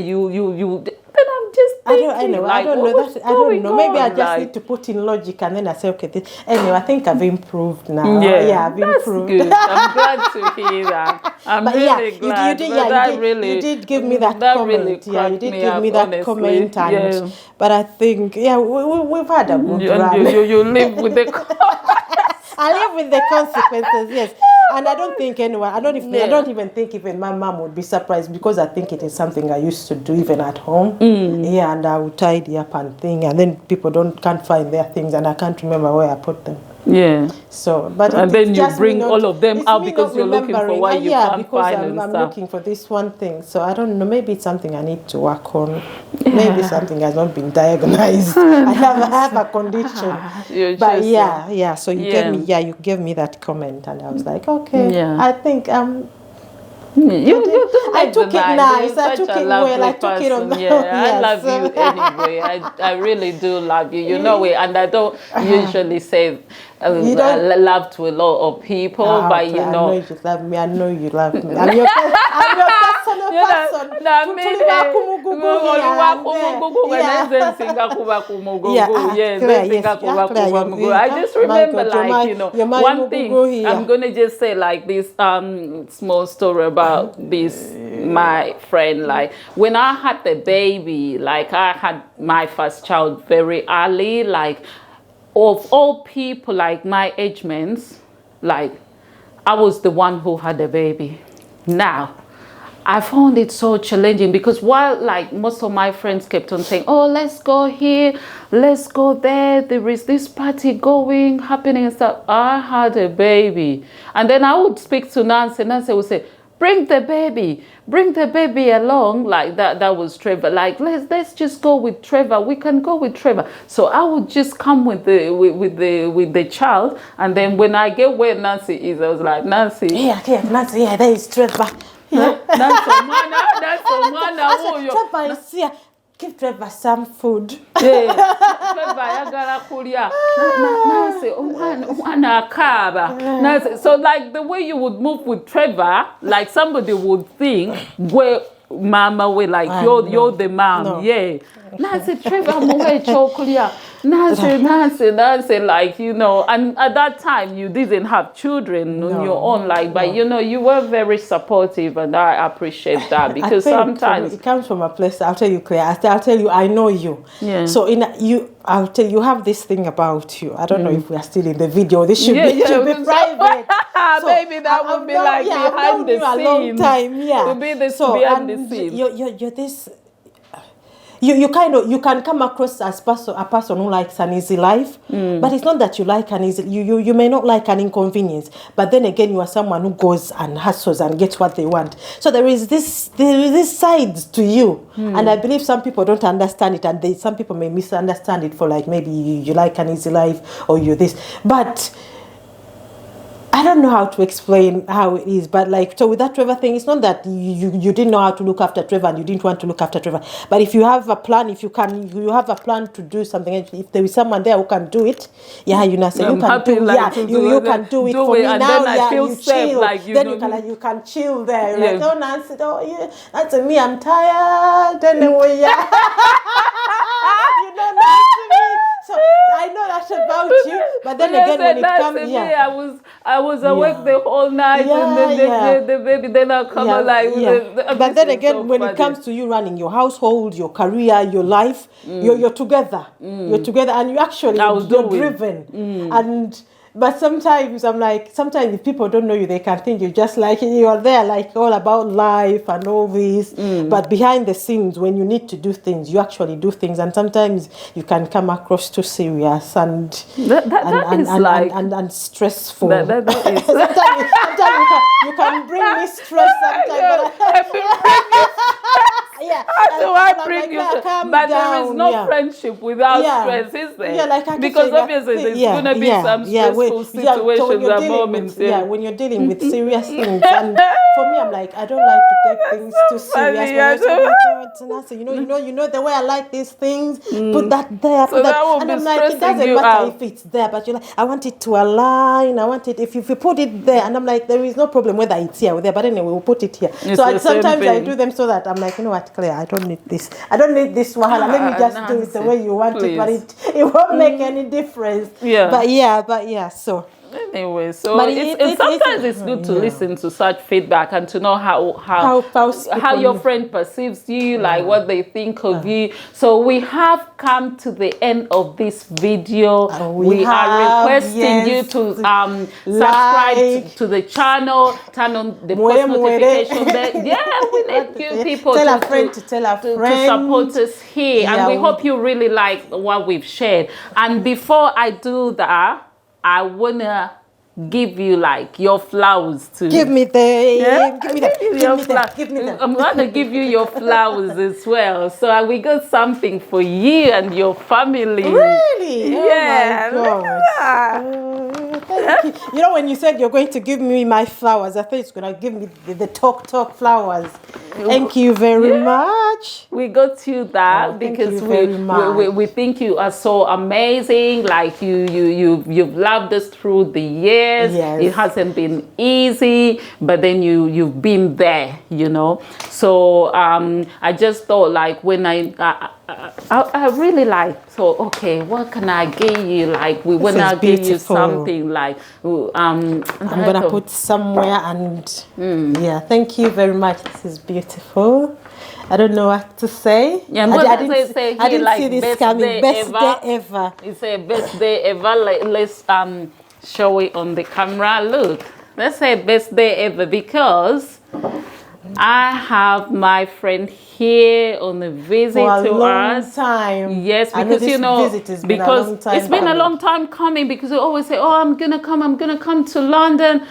Then I'm just thinking, I don't know. Maybe I just need to put in logic, and then I say, okay, anyway, I think I've improved now. Yeah, I've improved. Good. I'm glad to hear that. I'm really glad. You did give me that comment. Really you did give me that honestly. Comment. But I think, we've had a good run. You live with the... I live with the consequences, yes. And I don't think anyone, I don't even think even my mom would be surprised, because I think it is something I used to do even at home. Yeah, and I would tidy up and then people can't find their things, and I can't remember where I put them. Yeah. So, but and then you bring all of them out because you're looking for what you can't find and stuff. I'm looking for this one thing. So I don't know. Maybe it's something I need to work on. Yeah. Maybe something has not been diagnosed. I have a condition. But So you gave me that comment, and I was like, okay. Yeah. I think I took it nice. I took it well. I took it on the I love you anyway. I really do love you. You know it, and I don't usually say love to a lot of people, but you know. I know you love me. I know you love me. I'm your personal person. I just remember, like, one thing. I'm gonna just say like this small story about this. My friend, like, when I had the baby, like, I had my first child very early, like, of all people, like my age mates, like, I was the one who had the baby. Now, I found it so challenging, because while, like, most of my friends kept on saying, oh, let's go here, let's go there is this party happening and stuff, I had a baby. And then I would speak to Nancy, and Nancy would say, bring the baby along. Like that was Trevor. Like, let's just go with Trevor. We can go with Trevor. So I would just come with the child, and then when I get where Nancy is, I was like, Nancy. Nancy, there is Trevor. That's Trevor is here. Give Trevor some food. So like the way you would move with Trevor, like somebody would think, where Mama will, like, you're the mom. No. Yeah. Nancy, Trevor, Nancy, like, you know, and at that time you didn't have children on your own, like, but you know, you were very supportive, and I appreciate that, because sometimes it comes from a place. I'll tell you, Claire. I'll tell you, I know you. Yeah. So I'll tell you, you have this thing about you. I don't know if we are still in the video. This should be private. So maybe that would be like behind the scenes. A long time, to be this behind the scenes. You're this. You can come across as a person who likes an easy life, but it's not that you like an easy. You may not like an inconvenience, but then again, you are someone who goes and hustles and gets what they want. So there is this side to you, and I believe some people don't understand it, and some people may misunderstand it for, like, maybe you like an easy life, or you this, but I don't know how to explain how it is, but, like, so with that Trevor thing, it's not that you didn't know how to look after Trevor and you didn't want to look after Trevor. But if you have a plan, you have a plan to do something, if there is someone there who can do it, you can do it for me and now. Then I feel you safe, chill. like, You can chill there. You're like, oh, Nancy, that's me. I'm tired. Anyway, you know, Nancy. So I know that's about you, but then again, when it comes, I was awake the whole night, and then the baby, then I'll come alive. But then again, when it comes to you running your household, your career, your life, you're together. You're together, and you're driven. And But sometimes I'm like, sometimes if people don't know you, they can think you just like, you're there like all about life and all this. But behind the scenes, when you need to do things, you actually do things. And sometimes you can come across too serious and stressful. That is. sometimes you can bring me stress sometimes. How do I bring you? But there is no friendship without stress, is there? Yeah, like because obviously there's going to be some stressful situations and moments. When you're dealing with serious things, and for me, I'm like, I don't like to take things too serious. You know the way I like these things. Put that there. So that will and be I'm like, it doesn't matter out. if it's there, but you're like, I want it to align. I want it if you put it there, and I'm like, there is no problem whether it's here or there. But anyway, we'll put it here. Sometimes I do them so that I'm like, you know what, Claire, I don't need this. I don't need this wahala. Let me just do it the way you want it, but it won't make any difference. But yeah. So anyway, so sometimes it's good to listen to such feedback and to know how your friend perceives you, like what they think of you. So we have come to the end of this video. We are requesting you to subscribe to the channel, turn on the post notification bell. Yeah, we need you people tell a friend to support us here, and we hope you really like what we've shared. And before I do that, I wanna give you like your flowers too. Give me that. I'm gonna give you your flowers as well. So we got something for you and your family. Really? Yeah. Oh my God. Thank you. You know, when you said you're going to give me my flowers, I thought it's gonna give me the talk flowers. Thank you very much. We got you that because we think you are so amazing. Like you've loved us through the years. Yes. It hasn't been easy, but then you've been there, you know. So I just thought like when I really like, so okay, what can I give you? Like we wanna give you something like I'm gonna put somewhere and yeah, thank you very much. This is beautiful. I don't know what to say. Yeah, I didn't see this coming. Best day ever. It's a best day ever. Let's show it on the camera. Look, let's say best day ever because I have my friend here on a visit for a to long us. Time. Yes, because it's been a long time coming because we always say, oh, I'm gonna come to London.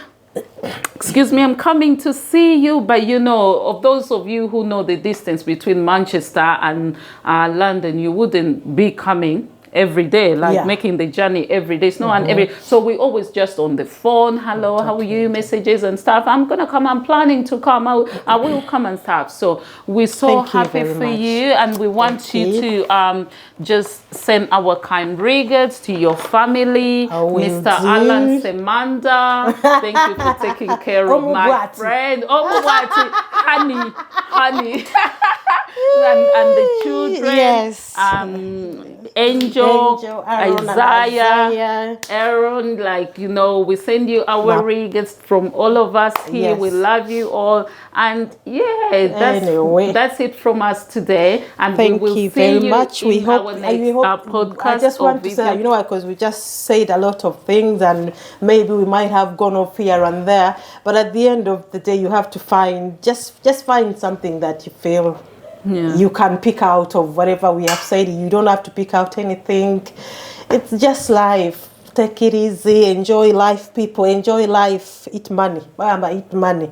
Excuse me, I'm coming to see you. But you know, of those of you who know the distance between Manchester and London, you wouldn't be coming every day, like making the journey every day. It's not so we always just on the phone, hello, how are you, messages and stuff. I'm gonna come, I'm planning to come, I will come and stuff. So we're so happy for you, and we want you to just send our kind regards to your family, Mr. Alan Semanda. Thank you for taking care of my friend. Honey. and the children. Yes. Angel, Isaiah, Aaron, like, you know, we send you our regards from all of us here. Yes. We love you all. And that's it from us today. And thank we will you see very you much. In we hope, our next podcast. I just want to say, you know, because we just said a lot of things and maybe we might have gone off here and there. But at the end of the day, you have to find, just find something that you feel you can pick out of whatever we have said. You don't have to pick out anything. It's just life. Take it easy. Enjoy life, people. Enjoy life. Eat money. Eat money.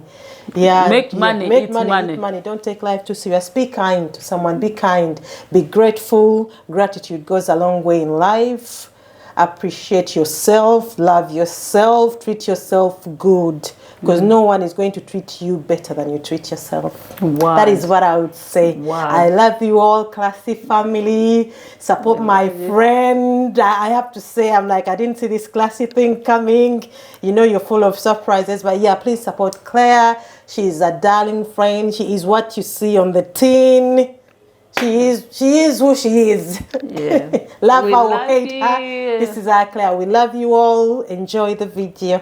Yeah. Make money. Eat money. Don't take life too serious. Be kind to someone. Be kind. Be grateful. Gratitude goes a long way in life. Appreciate yourself. Love yourself. Treat yourself good. Because no one is going to treat you better than you treat yourself. Wow. That is what I would say. Wow. I love you all, Klassy family. Support my friend. I have to say, I'm like, I didn't see this Klassy thing coming. You know, you're full of surprises. But yeah, please support Claire. She's a darling friend. She is what you see on the tin. She is who she is. Yeah. Love her or hate her. This is our Claire. We love you all. Enjoy the video.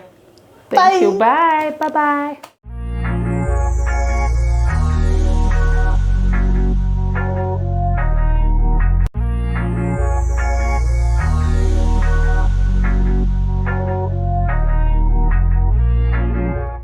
Thank you. Bye. Bye-bye.